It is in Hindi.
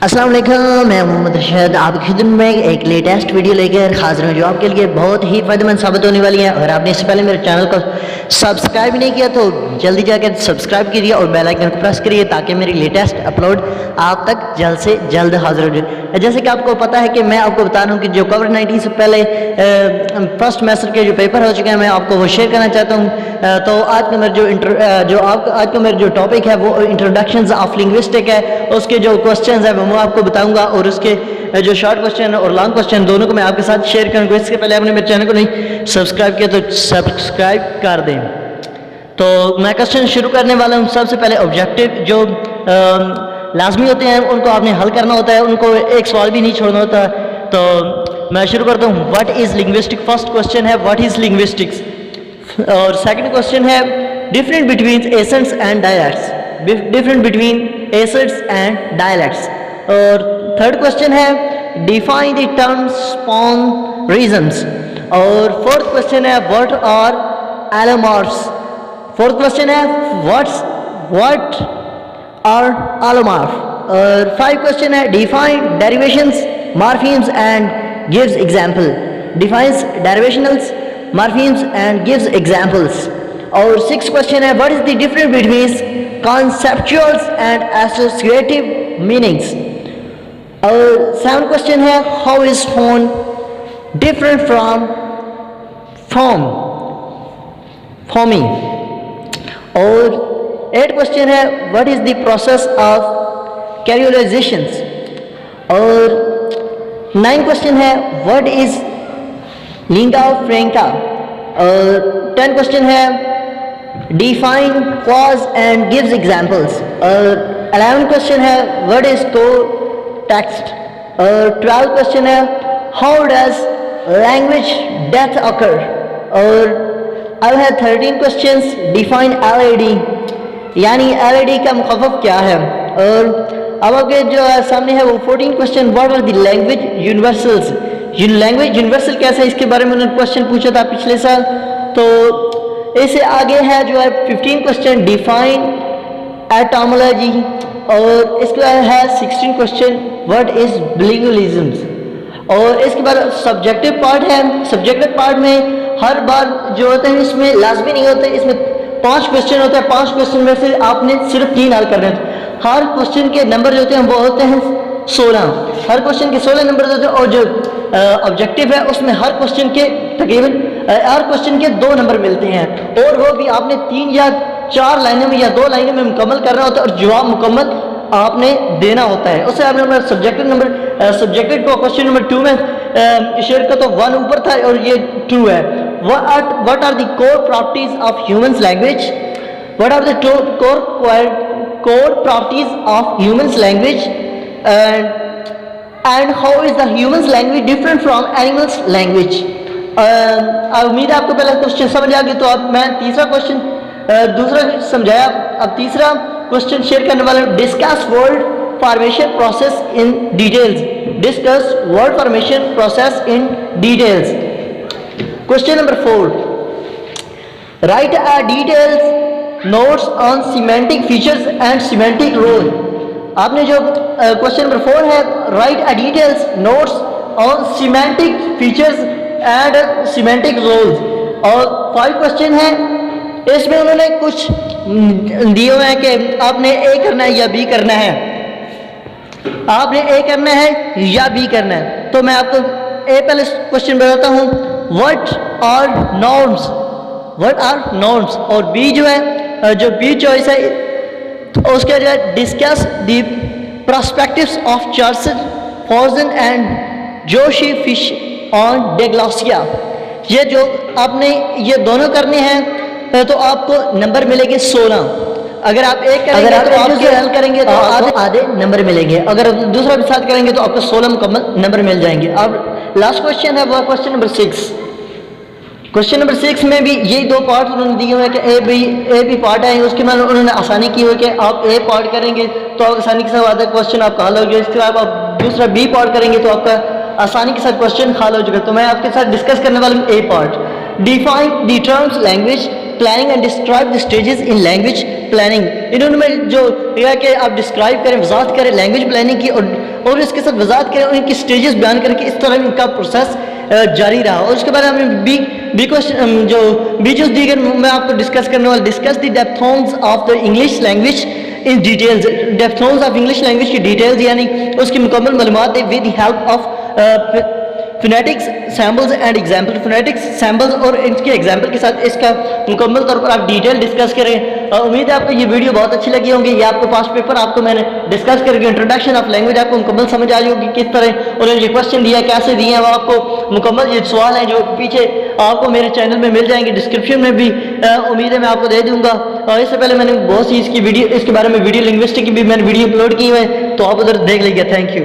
अस्सलाम वालेकुम, मैं मोहम्मद अरशद आपकी खिदमत में एक लेटेस्ट वीडियो लेकर हाजिर हूँ जो आपके लिए बहुत ही फ़ायदेमंद साबित होने वाली है। अगर आपने इससे पहले मेरे चैनल को सब्सक्राइब नहीं किया तो जल्दी जाकर सब्सक्राइब कीजिए और बेल आइकन को प्रेस करिए ताकि मेरी लेटेस्ट अपलोड आप तक जल्द से जल्द हाजिर हो जाए। जैसे कि आपको पता है कि मैं आपको बता रहा हूँ कि जो कोविड-19 से पहले फर्स्ट सेमेस्टर के जो पेपर हो चुके हैं मैं आपको वो शेयर करना चाहता हूँ। तो आज का मेरा जो टॉपिक है वो इंट्रोडक्शन ऑफ लिंग्विस्टिक है। उसके जो क्वेश्चन है वो आपको बताऊंगा और उसके जो शॉर्ट क्वेश्चन और लॉन्ग क्वेश्चन दोनों को मैं आपके साथ शेयर करूंगा। इसके पहले आपने मेरे चैनल को नहीं सब्सक्राइब किया तो सब्सक्राइब कर दें। तो मैं क्वेश्चन शुरू करने वाला हूं। सबसे पहले ऑब्जेक्टिव जो लाजमी होते हैं उनको आपने हल करना होता है, उनको एक सवाल भी नहीं छोड़ना होता। तो मैं शुरू करता हूँ। What is linguistic? First question है व्हाट इज़ लिंग्विस्टिक्स और सेकंड क्वेश्चन है difference between accents and dialects, difference between accents and dialects. और थर्ड क्वेश्चन है define the terms spawn regions. और फोर्थ क्वेश्चन है what are allomorphs. Fourth question है व्हाट आर एलोमॉर्फ। और फाइव क्वेश्चन है define derivations morphemes and gives example, defines derivationals morphemes and gives examples. और सिक्स क्वेश्चन है what is the difference between conceptuals and associative meanings. और सेवन क्वेश्चन है how is phone different from forming. और एट क्वेश्चन है what is the process of creolizations. और नाइन क्वेश्चन है व्हाट इज लिंगा फ्रैंका। और 10 क्वेश्चन है define clause and gives examples. और 11 क्वेश्चन है व्हाट इज कोर टेक्स्ट। और 12 क्वेश्चन है हाउ डज लैंग्वेज डेथ अकर। और अब है 13 क्वेश्चंस डिफाइन एलईडी, यानी एलईडी का मुखफ़फ़ क्या है। और अब आपके जो सामने है वो 14 question what are the language universals. Language universal कैसे है इसके बारे में उन्होंने क्वेश्चन पूछा था पिछले साल। तो इससे आगे है जो है 15 क्वेश्चन डिफाइन एटोमोलॉजी। और इसके बाद है 16 क्वेश्चन व्हाट इज बिलिंगुअलिज्म्स। और इसके बाद सब्जेक्टिव पार्ट है। सब्जेक्टिव पार्ट में हर बार जो होते हैं इसमें लाजमी नहीं होते, इसमें 5 क्वेश्चन होते हैं। 5 क्वेश्चन में से आपने सिर्फ 3 हल करने हैं। हर क्वेश्चन के नंबर जो होते हैं वो होते हैं 16। हर क्वेश्चन के 16 नंबर होते हैं। और जो ऑब्जेक्टिव है उसमें हर क्वेश्चन के तकरीबन हर क्वेश्चन के 2 नंबर मिलते हैं। और वो भी आपने 3 या 4 लाइनों में या 2 लाइनों में मुकम्मल करना होता है और जवाब मुकम्मल आपने देना होता है। उससे आपने सब्जेक्टिव को क्वेश्चन नंबर 2 में शेयर का तो 1 ऊपर था और ये 2 है। What are the core properties of human language. What are the core properties of human language and how is the human language different from animals language. उम्मीद है आपको पहला क्वेश्चन समझ आ गया। तो अब मैं तीसरा क्वेश्चन दूसरा समझाया, अब तीसरा क्वेश्चन शेयर करने वाला हूं। Discuss word formation process in details. Discuss word formation process in details. Question number 4 write a details notes on semantic features and semantic role. आपने जो क्वेश्चन नंबर 4 है write a details notes on semantic features and semantic roles. और 5 क्वेश्चन है, इसमें उन्होंने कुछ दिए हुए हैं कि आपने ए करना है या बी करना है, आपने ए करना है या बी करना है। तो मैं आपको ए पहले क्वेश्चन बताता हूँ what are norms, what are norms. और बी जो है जो बी चॉइस है तो उसके जो है discuss the prospectives of Charles Ferguson and Joshua Fishman on diglossia. ये जो आपने ये दोनों करने हैं तो आपको नंबर मिलेंगे 16। अगर आप एक करेंगे तो आप हल करेंगे तो आधे नंबर मिलेंगे। अगर दूसरा भी साथ करेंगे तो आपको 16 मुकम्मल नंबर मिल जाएंगे। अब लास्ट क्वेश्चन है वो क्वेश्चन नंबर 6। क्वेश्चन नंबर 6 में भी यही 2 पार्ट उन्होंने दिए हुए हैं कि ए बी पार्ट है। उसके बाद उन्होंने आसानी की हुई कि आप ए पार्ट करेंगे तो आप आसानी के साथ आधा क्वेश्चन आपका हल हो गया। इसके बाद आप दूसरा बी पार्ट करेंगे तो आपका आसानी के साथ क्वेश्चन हल हो जाएगा। तो मैं आपके साथ डिस्कस करने वाला हूँ A part. Define the terms language. Planning and describe the stages in language planning. इन्होंने में जो यह कि आप डिस्क्राइब करें, वजाहत करें लैंग्वेज प्लानिंग की, और इसके साथ वजाहत करें उनकी स्टेजेस बयान करके इस तरह इनका प्रोसेस जारी रहा। और उसके बाद हमें बी क्वेश्चन जो बी चूज दी गई मैं आपको डिस्कस करने वाला, discuss the diphthongs of the English language in details. Diphthongs of English language की डिटेल्स यानी उसकी मुकम्मल मालूमात दे with the help of phonetics samples and example. Phonetics samples और इसके एग्जाम्पल के साथ इसका मुकम्मल तौर पर आप डिटेल डिस्कस करें। उम्मीद है आपको ये वीडियो बहुत अच्छी लगी होगी। ये आपको पास्ट पेपर आपको मैंने डिस्कस करके इंट्रोडक्शन ऑफ लैंग्वेज आपको मुकम्मल समझ आ रही होगी किस तरह उन्होंने ये क्वेश्चन दिया, कैसे दिए हैं, वो आपको मुकम्मल ये सवाल हैं जो पीछे आपको मेरे चैनल में मिल जाएंगे, डिस्क्रिप्शन में भी उम्मीद है मैं आपको दे दूंगा। इससे पहले मैंने बहुत सी इसकी वीडियो इसके बारे में वीडियो लिंग्विस्टिक की भी मैंने वीडियो अपलोड की हुई है, तो आप उधर देख लीजिए। Thank you.